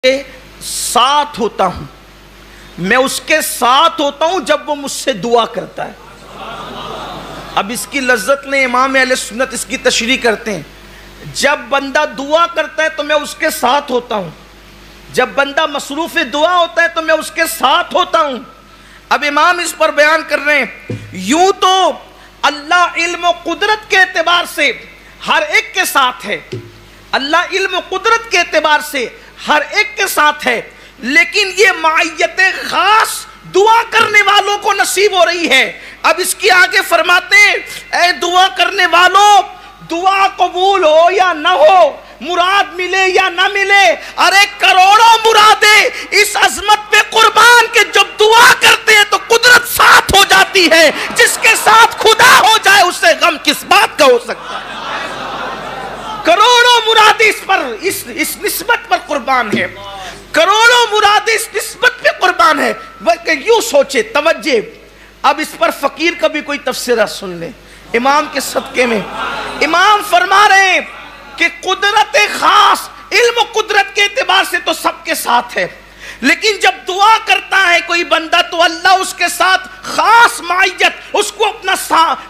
ساتھ ہوتا ہوں، میں اس کے ساتھ ہوتا ہوں جب وہ مجھ سے دعا کرتا ہے۔ اب اس کی لذت نے امام اہل سنت اس کی تشریح کرتے ہیں، جب بندہ دعا کرتا ہے تو میں اس کے ساتھ ہوتا ہوں، جب بندہ مصروف دعا ہوتا ہے تو میں اس کے ساتھ ہوتا ہوں۔ اب امام اس پر بیان کر رہے ہیں، یوں تو اللہ علم و قدرت کے اعتبار سے ہر ایک کے ساتھ ہے، اللہ علم و قدرت کے اعتبار سے ہر ایک کے ساتھ ہے، لیکن یہ معیت خاص دعا کرنے والوں کو نصیب ہو رہی ہے۔ اب اس کی آگے فرماتے ہیں، اے دعا کرنے والوں، دعا قبول ہو یا نہ ہو، مراد ملے یا نہ ملے، ارے کروڑوں مرادیں اس عظمت پہ قربان کے جب دعا کرتے ہیں تو قدرت ساتھ ہو جاتی ہے۔ جس کے ساتھ خدا ہو جائے اس سے غم کس بات کا ہو سکتا ہے؟ کروڑوں مراد اس نسبت پر قربان ہے، کروڑوں مراد اس نسبت پہ قربان ہے۔ یوں سوچے، توجہ، اب اس پر فقیر کا بھی کوئی تفسیرہ سن لیں امام کے صدقے میں۔ امام فرما رہے ہیں کہ قدرت خاص علم و قدرت کے اعتبار سے تو سب کے ساتھ ہے، لیکن جب دعا کرتا ہے کوئی بندہ تو اللہ اس کے ساتھ خاص معیت، اس کو اپنا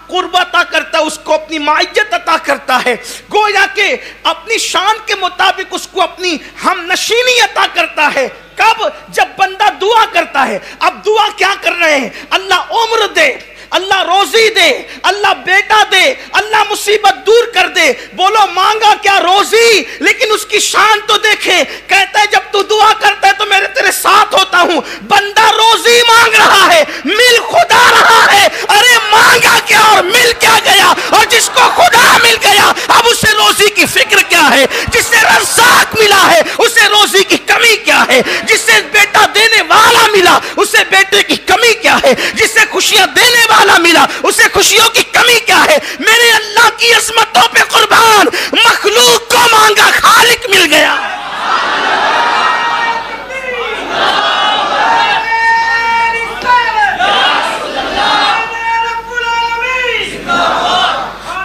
قرب عطا کرتا ہے، اس کو اپنی معیت عطا کرتا ہے، گویا کہ اپنی شان کے مطابق اس کو اپنی ہم نشینی عطا کرتا ہے۔ کب؟ جب بندہ دعا کرتا ہے۔ اب دعا کیا کر رہے ہیں؟ اللہ عمر دے، اللہ روزی دے، اللہ بیٹا دے، اللہ مصیبت دور کر دے۔ بولو مانگا کیا؟ روزی، لیکن اس کی شان تو دیکھیں، کہتا ہے جب تو دعا کرتا ہے تو میں تیرے ساتھ ہوتا ہوں۔ بندہ روزی مانگ رہا ہے، مل خدا رہا ہے، ارے مانگا کیا اور مل کیا گیا؟ اور جس کو خدا مل گیا اب اسے روزی کی فکر کیا ہے؟ جس سے رزاق ملا ہے اسے روزی کی کمی کیا ہے؟ جس سے بیٹا دینے والا ملا اسے بیٹے کی کمی کیا ہے؟ جس سے خوشیاں دینے والا ملا اسے خوشیوں کی کمی کیا ہے؟ میرے اللہ کی عظمتوں پہ قربان، مخلوق کو مانگا خالق مل گیا۔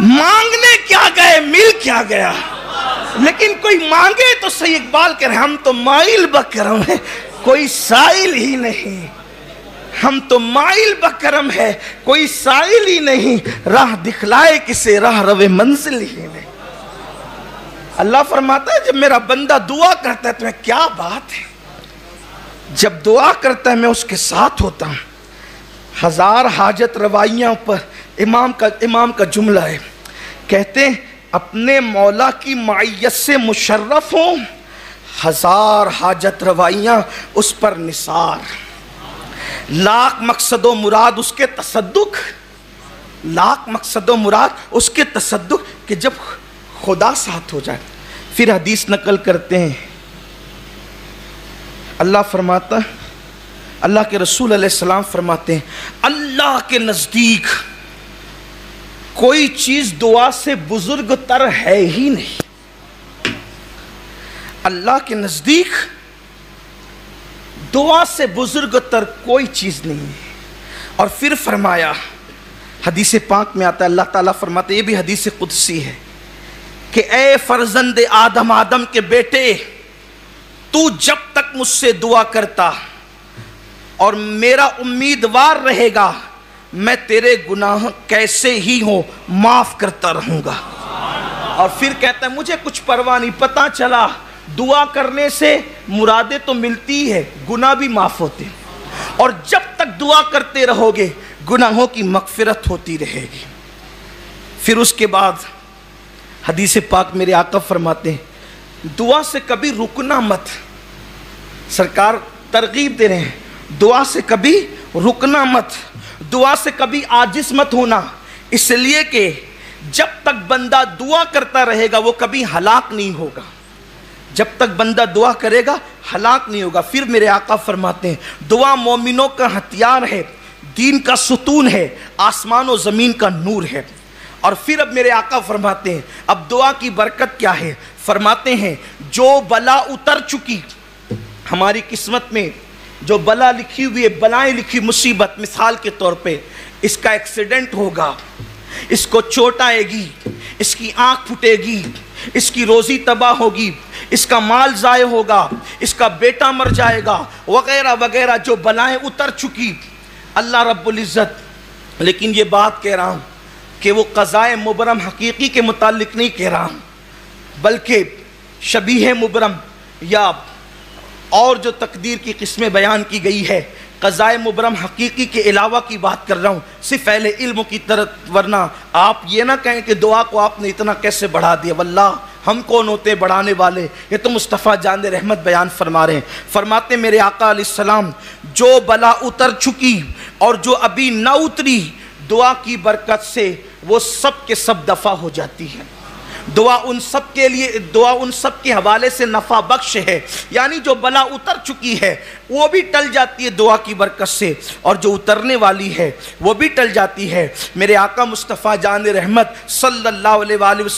مانگنے کیا گئے، مل کیا گیا؟ لیکن کوئی مانگے تو صحیح، اقبال کہہ رہے ہم تو مائل بکرم ہیں، کوئی سائل ہی نہیں، ہم تو مائل بکرم ہے، کوئی سائل ہی نہیں، راہ دکھلائے کسے راہ روے منزل ہی نہیں۔ اللہ فرماتا ہے جب میرا بندہ دعا کرتا ہے تو کیا بات ہے، جب دعا کرتا ہے میں اس کے ساتھ ہوتا ہوں۔ ہزار حاجت روائیاں پر امام کا جملہ ہے، کہتے ہیں اپنے مولا کی معیت سے مشرف ہوں، ہزار حاجت روائیاں اس پر نثار، لاکھ مقصد و مراد اس کے تصدق، لاکھ مقصد و مراد اس کے تصدق، کہ جب خدا ساتھ ہو جائے۔ پھر حدیث نقل کرتے ہیں، اللہ فرماتا ہے، اللہ کے رسول علیہ السلام فرماتے ہیں، اللہ کے نزدیک کوئی چیز دعا سے بزرگ تر ہے ہی نہیں، اللہ کے نزدیک دعا سے بزرگ تر کوئی چیز نہیں ہے۔ اور پھر فرمایا، حدیث پاک میں آتا ہے، اللہ تعالیٰ فرماتے ہیں، یہ بھی حدیث قدسی ہے، کہ اے فرزند آدم کے بیٹے، تو جب تک مجھ سے دعا کرتا اور میرا امیدوار رہے گا، میں تیرے گناہ کیسے ہی ہوں معاف کرتا رہوں گا۔ اور پھر کہتا ہے مجھے کچھ پرواہ نہیں، پتہ چلا دعا کرنے سے مرادیں تو ملتی ہے، گناہ بھی معاف ہوتے ہیں، اور جب تک دعا کرتے رہو گے گناہوں کی مغفرت ہوتی رہے گی۔ پھر اس کے بعد حدیث پاک میرے آقا فرماتے ہیں، دعا سے کبھی رکنا مت، سرکار ترغیب دے رہے ہیں، دعا سے کبھی رکنا مت، دعا سے کبھی عاجز مت ہونا، اس لیے کہ جب تک بندہ دعا کرتا رہے گا وہ کبھی ہلاک نہیں ہوگا، جب تک بندہ دعا کرے گا ہلاک نہیں ہوگا۔ پھر میرے آقا فرماتے ہیں، دعا مومنوں کا ہتھیار ہے، دین کا ستون ہے، آسمان و زمین کا نور ہے۔ اور پھر اب میرے آقا فرماتے ہیں، اب دعا کی برکت کیا ہے؟ فرماتے ہیں جو بلا اتر چکی ہماری قسمت میں، جو بلا لکھی ہوئی ہے، بلائیں لکھی، مصیبت، مثال کے طور پہ اس کا ایکسیڈنٹ ہوگا، اس کو چوٹ آئے گی، اس کی آنکھ پھٹے گی، اس کی روزی تباہ ہوگی، اس کا مال ضائع ہوگا، اس کا بیٹا مر جائے گا، وغیرہ وغیرہ جو بلائیں اتر چکی اللہ رب العزت۔ لیکن یہ بات کہہ رہا ہوں کہ وہ قضائے مبرم حقیقی کے متعلق نہیں کہہ رہا ہوں، بلکہ شبیہ مبرم یا اور جو تقدیر کی قسمیں بیان کی گئی ہے، قضائے مبرم حقیقی کے علاوہ کی بات کر رہا ہوں، صرف اہل علم کی طرف، ورنہ آپ یہ نہ کہیں کہ دعا کو آپ نے اتنا کیسے بڑھا دیا، واللہ ہم کون ہوتے بڑھانے والے، یہ تو مصطفیٰ جان رحمت بیان فرما رہے ہیں۔ فرماتے ہیں میرے آقا علیہ السلام جو بلا اتر چکی اور جو ابھی نہ اتری، دعا کی برکت سے وہ سب کے سب دفع ہو جاتی ہے۔ دعا ان سب کے لیے، دعا ان سب کے حوالے سے نفع بخش ہے، یعنی جو بلا اتر چکی ہے وہ بھی ٹل جاتی ہے دعا کی برکت سے، اور جو اترنے والی ہے وہ بھی ٹل جاتی ہے۔ میرے آقا مصطفیٰ جان رحمت صلی اللہ علیہ وآلہ وسلم